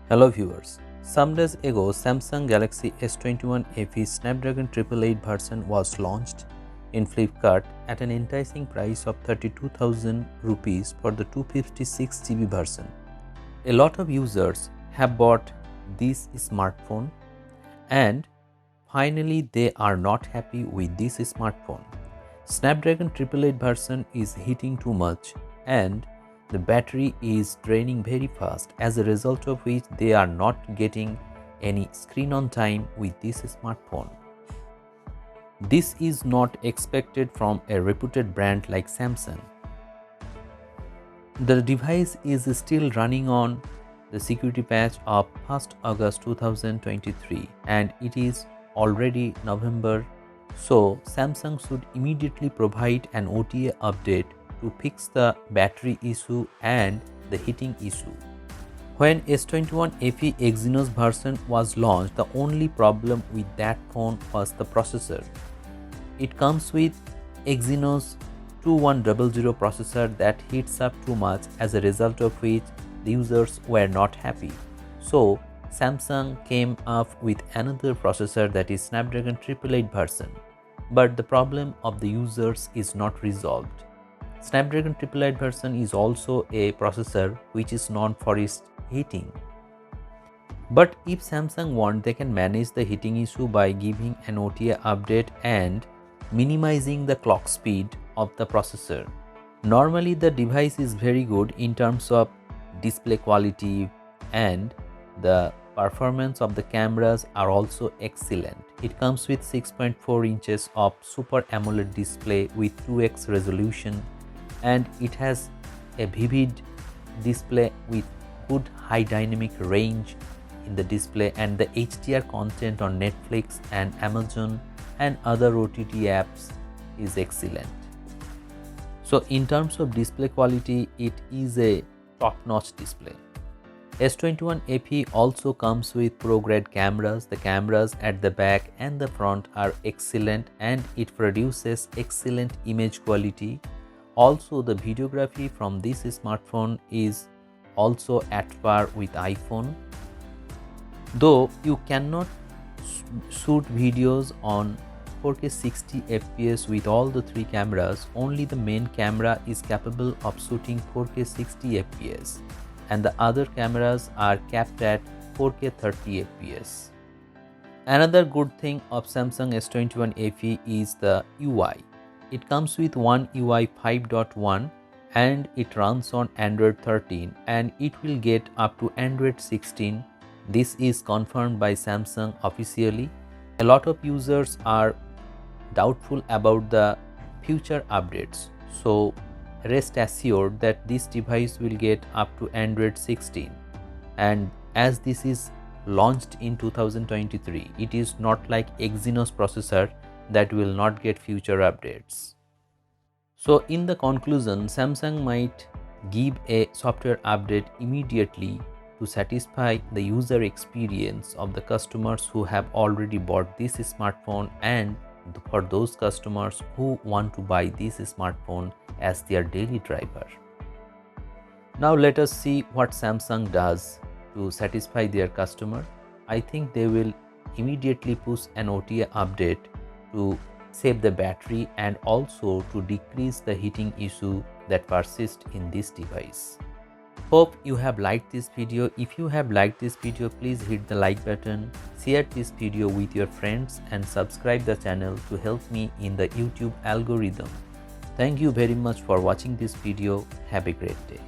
Hello viewers, some days ago Samsung Galaxy S21 FE Snapdragon 888 version was launched in Flipkart at an enticing price of 32,000 rupees for the 256GB version. A lot of users have bought this smartphone and finally they are not happy with this smartphone. Snapdragon 888 version is hitting too much and the battery is draining very fast, as a result of which they are not getting any screen on time with this smartphone. This is not expected from a reputed brand like Samsung. The device is still running on the security patch of 1st August 2023 and it is already November, so Samsung should immediately provide an OTA update to fix the battery issue and the heating issue. When S21 FE Exynos version was launched, the only problem with that phone was the processor. It comes with exynos 2100 processor that heats up too much, as a result of which the users were not happy. So Samsung came up with another processor, that is Snapdragon 888 version. But the problem of the users is not resolved. Snapdragon 888 version is also a processor which is known for its heating. But if Samsung want, they can manage the heating issue by giving an OTA update and minimizing the clock speed of the processor. Normally the device is very good in terms of display quality and the performance of the cameras are also excellent. It comes with 6.4 inches of Super AMOLED display with 2x resolution, and it has a vivid display with good high dynamic range in the display, and the HDR content on Netflix and Amazon and other OTT apps is excellent. So in terms of display quality, it is a top-notch display. S21 FE also comes with pro-grade cameras. The cameras at the back and the front are excellent and it produces excellent image quality. Also, the videography from this smartphone is also at par with iPhone. Though you cannot shoot videos on 4K 60 FPS with all the three cameras, only the main camera is capable of shooting 4K 60 FPS and the other cameras are capped at 4K 30 FPS. Another good thing of Samsung S21 FE is the UI. It comes with One UI 5.1 and it runs on Android 13 and it will get up to Android 16. This is confirmed by Samsung officially. A lot of users are doubtful about the future updates, so rest assured that this device will get up to Android 16, and as this is launched in 2023, it is not like Exynos processor that will not get future updates. So in the conclusion, Samsung might give a software update immediately to satisfy the user experience of the customers who have already bought this smartphone and for those customers who want to buy this smartphone as their daily driver. Now let us see what Samsung does to satisfy their customer. I think they will immediately push an OTA update to save the battery and also to decrease the heating issue that persists in this device. Hope you have liked this video. If you have liked this video, please hit the like button, share this video with your friends and subscribe the channel to help me in the YouTube algorithm. Thank you very much for watching this video. Have a great day.